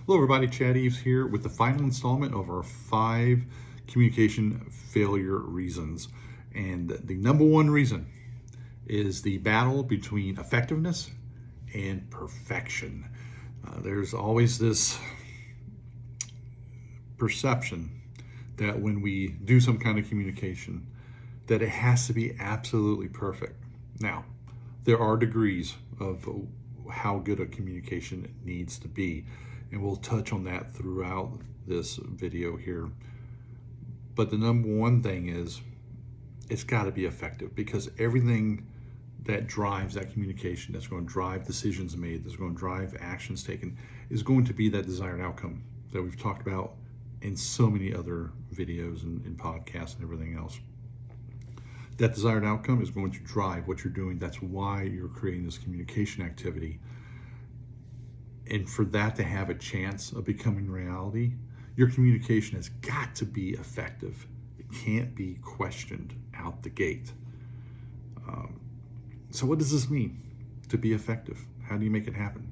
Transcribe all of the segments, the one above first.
Hello everybody, Chad Eves here with the final installment of our 5 communication failure reasons. And the number one reason is the battle between effectiveness and perfection. There's always this perception that when we do some kind of communication, that it has to be absolutely perfect. Now, there are degrees of how good a communication needs to be, and we'll touch on that throughout this video here. But the number one thing is it's got to be effective, because everything that drives that communication, that's going to drive decisions made, that's going to drive actions taken, is going to be that desired outcome that we've talked about in so many other videos and podcasts and everything else. That desired outcome is going to drive what you're doing. That's why you're creating this communication activity. And for that to have a chance of becoming reality, your communication has got to be effective. It can't be questioned out the gate. So what does this mean to be effective? How do you make it happen?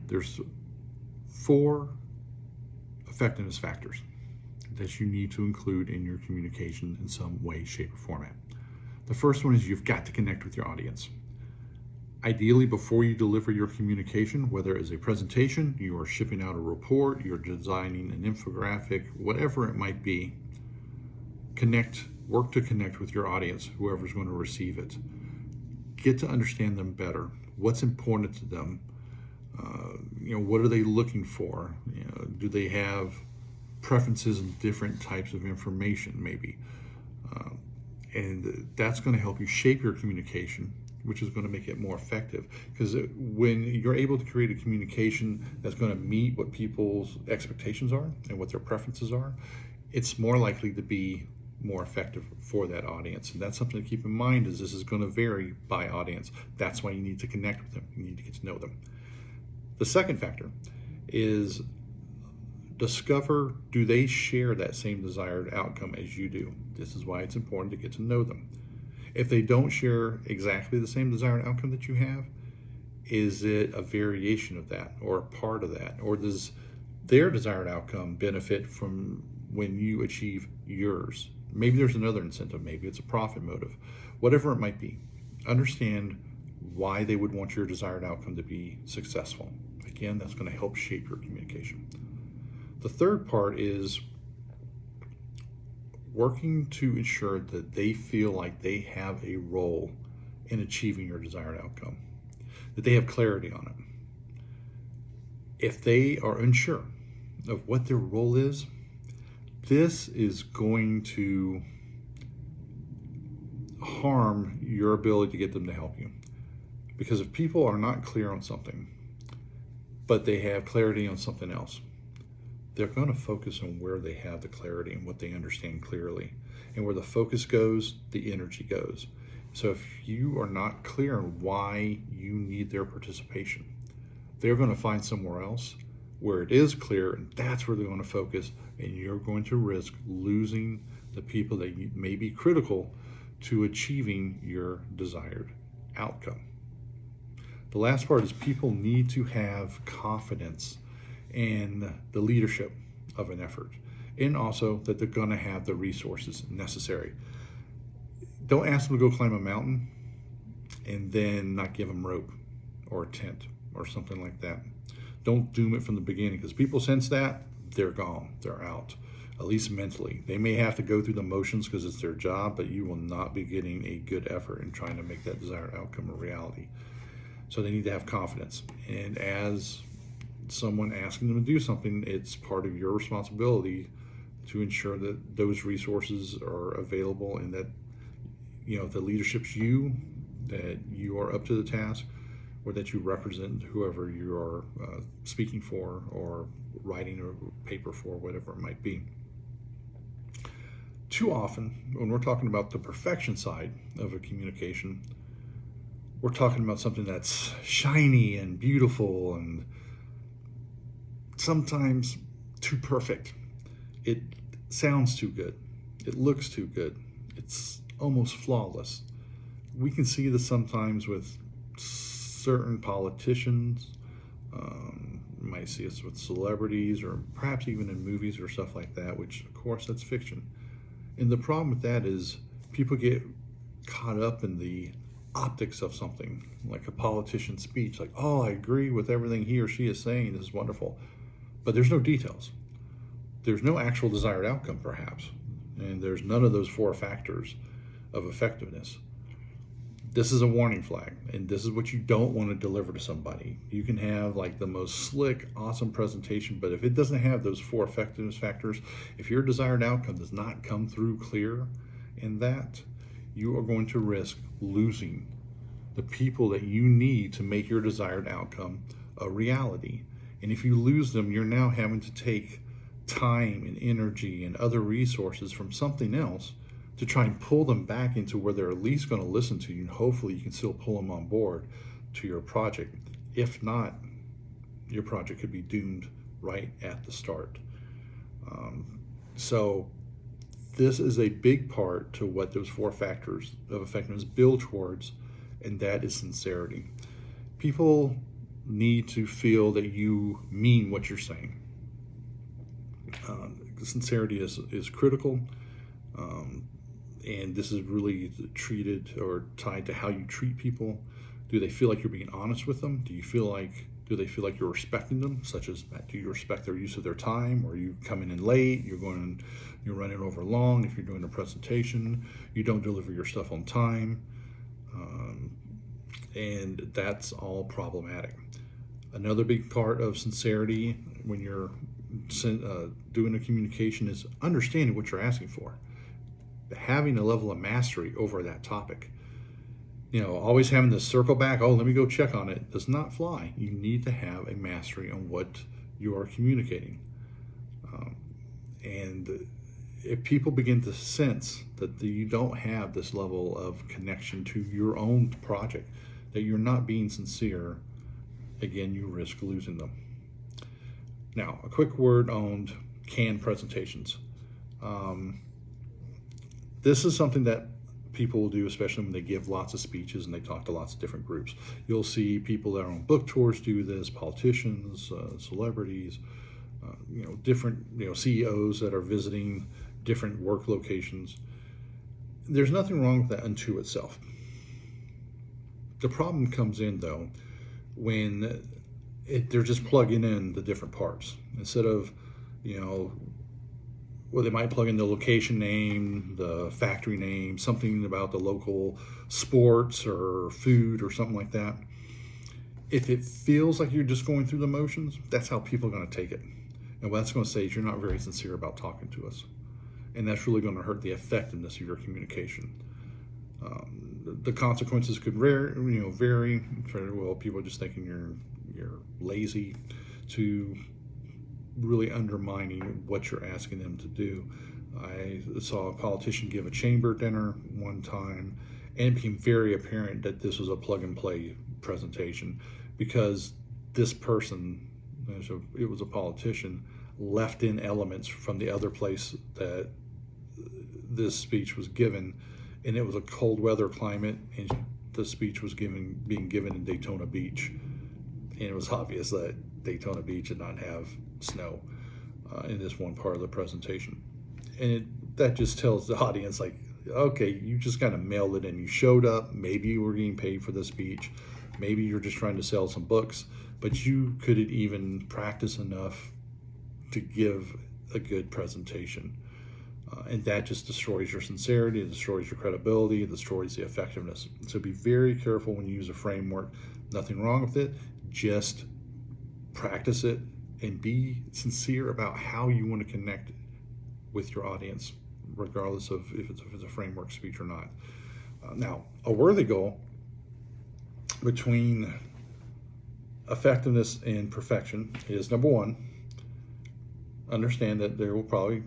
There's 4 effectiveness factors that you need to include in your communication in some way, shape, or format. The first one is you've got to connect with your audience. Ideally, before you deliver your communication, whether it's a presentation, you are shipping out a report, you're designing an infographic, whatever it might be, work to connect with your audience, whoever's going to receive it. Get to understand them better. What's important to them? What are they looking for? Do they have preferences in different types of information, maybe? And that's going to help you shape your communication, which is going to make it more effective. Because when you're able to create a communication that's going to meet what people's expectations are and what their preferences are, it's more likely to be more effective for that audience. And that's something to keep in mind, is this is going to vary by audience. That's why you need to connect with them. You need to get to know them. The second factor is discover, do they share that same desired outcome as you do? This is why it's important to get to know them. If they don't share exactly the same desired outcome that you have, is it a variation of that or a part of that? Or does their desired outcome benefit from when you achieve yours? Maybe there's another incentive, maybe it's a profit motive. Whatever it might be, understand why they would want your desired outcome to be successful. Again, that's going to help shape your communication. The third part is working to ensure that they feel like they have a role in achieving your desired outcome, that they have clarity on it. If they are unsure of what their role is, this is going to harm your ability to get them to help you. Because if people are not clear on something, but they have clarity on something else, they're going to focus on where they have the clarity and what they understand clearly. And where the focus goes, the energy goes. So if you are not clear on why you need their participation, they're going to find somewhere else where it is clear, and that's where they're going to focus, and you're going to risk losing the people that may be critical to achieving your desired outcome. The last part is people need to have confidence in the leadership of an effort, and also that they're going to have the resources necessary. Don't ask them to go climb a mountain and then not give them rope or a tent or something like that. Don't doom it from the beginning, because people sense that, they're gone, they're out, at least mentally. They may have to go through the motions because it's their job, but you will not be getting a good effort in trying to make that desired outcome a reality. So they need to have confidence. And as someone asking them to do something, it's part of your responsibility to ensure that those resources are available, and that the leadership's you, that you are up to the task, or that you represent whoever you are speaking for or writing a paper for, whatever it might be. Too often, when we're talking about the perfection side of a communication, we're talking about something that's shiny and beautiful and sometimes too perfect. It sounds too good. It looks too good. It's almost flawless. We can see this sometimes with certain politicians, You might see us with celebrities or perhaps even in movies or stuff like that, which of course that's fiction. And the problem with that is people get caught up in the optics of something, like a politician's speech, like, oh, I agree with everything he or she is saying, this is wonderful. But there's no details. There's no actual desired outcome, perhaps. And there's none of those 4 factors of effectiveness. This is a warning flag, and this is what you don't want to deliver to somebody. You can have like the most slick, awesome presentation, but if it doesn't have those 4 effectiveness factors, if your desired outcome does not come through clear in that, you are going to risk losing the people that you need to make your desired outcome a reality. And if you lose them, you're now having to take time and energy and other resources from something else to try and pull them back into where they're at least going to listen to you, and hopefully you can still pull them on board to your project. If not, your project could be doomed right at the start. So this is a big part to what those 4 factors of effectiveness build towards, and that is sincerity. People need to feel that you mean what you're saying. Sincerity is critical. And this is really treated or tied to how you treat people. Do they feel like you're being honest with them? Do they feel like you're respecting them? Such as, do you respect their use of their time? Or are you coming in late? You're running over long. If you're doing a presentation, you don't deliver your stuff on time, and that's all problematic. Another big part of sincerity when you're doing a communication is understanding what you're asking for. Having a level of mastery over that topic. Always having to circle back, oh, let me go check on it, does not fly. You need to have a mastery on what you are communicating. And if people begin to sense that you don't have this level of connection to your own project, that you're not being sincere, again, you risk losing them. Now, a quick word on canned presentations. This is something that people will do, especially when they give lots of speeches and they talk to lots of different groups. You'll see people that are on book tours do this, politicians, celebrities, different CEOs that are visiting different work locations. There's nothing wrong with that unto itself. The problem comes in, though, when they're just plugging in the different parts. Instead of, they might plug in the location name, the factory name, something about the local sports or food or something like that. If it feels like you're just going through the motions, that's how people are going to take it. And what that's going to say is you're not very sincere about talking to us. And that's really going to hurt the effectiveness of your communication. The consequences could vary. Well, people are just thinking you're lazy, to really undermining what you're asking them to do. I saw a politician give a chamber dinner one time, and it became very apparent that this was a plug-and-play presentation because this person, so it was a politician, left in elements from the other place that this speech was given, and it was a cold weather climate, and the speech was being given in Daytona Beach, and it was obvious that Daytona Beach did not have snow in this one part of the presentation. And that just tells the audience, like, okay, you just kind of mailed it in. You showed up, maybe you were getting paid for the speech, maybe you're just trying to sell some books, but you couldn't even practice enough to give a good presentation. And that just destroys your sincerity, it destroys your credibility, it destroys the effectiveness. So be very careful when you use a framework. Nothing wrong with it, just practice it and be sincere about how you want to connect with your audience, regardless of if it's a framework speech or not. Now, a worthy goal between effectiveness and perfection is, number one, understand that there will probably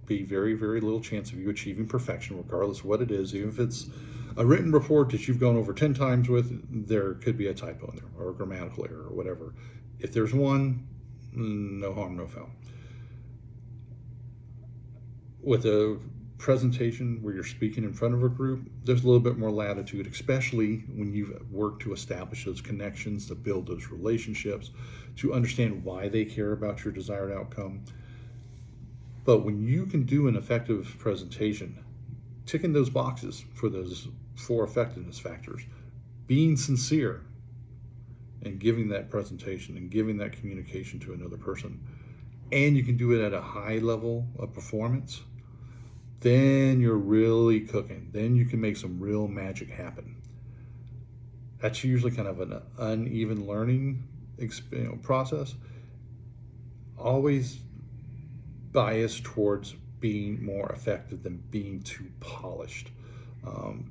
be very, very little chance of you achieving perfection, regardless of what it is. Even if it's a written report that you've gone over 10 times with, there could be a typo in there or a grammatical error or whatever. If there's one, no harm, no foul. With a presentation where you're speaking in front of a group, there's a little bit more latitude, especially when you've worked to establish those connections, to build those relationships, to understand why they care about your desired outcome. But when you can do an effective presentation, ticking those boxes for those 4 effectiveness factors, being sincere and giving that presentation and giving that communication to another person, and you can do it at a high level of performance, then you're really cooking. Then you can make some real magic happen. That's usually kind of an uneven learning process. Always biased towards being more effective than being too polished,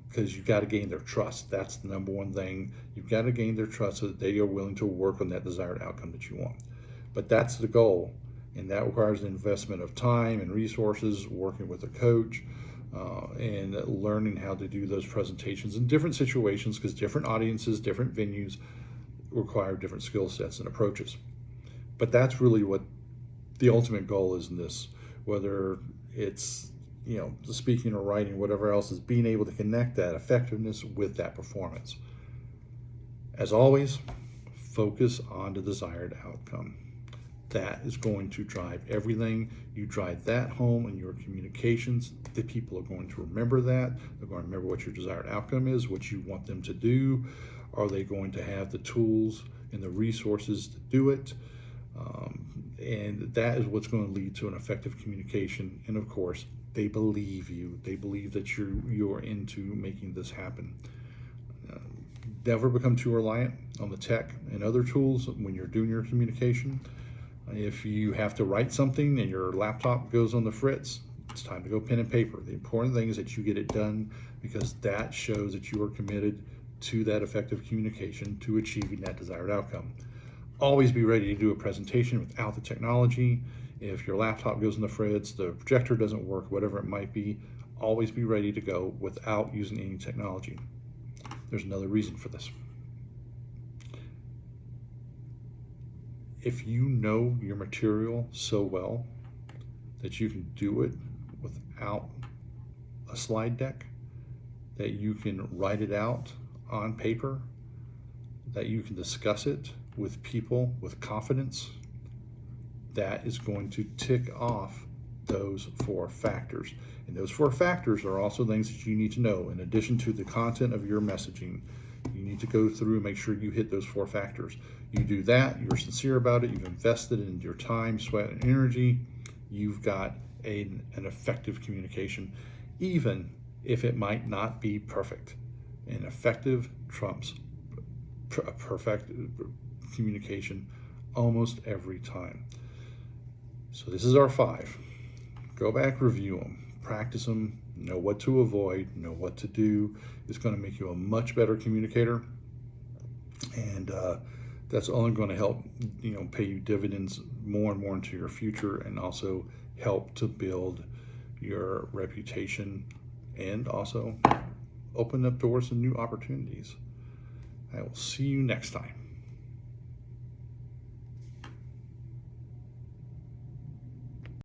because you've got to gain their trust. That's the number one thing. You've got to gain their trust so that they are willing to work on that desired outcome that you want. But that's the goal. And that requires an investment of time and resources, working with a coach, and learning how to do those presentations in different situations, because different audiences, different venues require different skill sets and approaches. But that's really what the ultimate goal is in this, whether it's the speaking or writing, whatever else, is being able to connect that effectiveness with that performance. As always, focus on the desired outcome. That is going to drive everything. You drive that home in your communications, the people are going to remember that. They're going to remember what your desired outcome is, what you want them to do. Are they going to have the tools and the resources to do it? And that is what's going to lead to an effective communication. And of course, they believe you. They believe that you're into making this happen. Never become too reliant on the tech and other tools when you're doing your communication. If you have to write something and your laptop goes on the fritz, it's time to go pen and paper. The important thing is that you get it done, because that shows that you are committed to that effective communication, to achieving that desired outcome. Always be ready to do a presentation without the technology. If your laptop goes on the fritz, the projector doesn't work, whatever it might be, always be ready to go without using any technology. There's another reason for this. If you know your material so well that you can do it without a slide deck, that you can write it out on paper, that you can discuss it with people with confidence, that is going to tick off those 4 factors. And those 4 factors are also things that you need to know. In addition to the content of your messaging, you need to go through and make sure you hit those 4 factors. You do that, you're sincere about it, you've invested in your time, sweat, and energy, you've got an effective communication, even if it might not be perfect. An effective trumps a perfect communication almost every time. So this is our 5. Go back, review them, practice them, know what to avoid, know what to do. It's going to make you a much better communicator, and that's only going to help pay you dividends more and more into your future, and also help to build your reputation, and also open up doors to new opportunities. I will see you next time.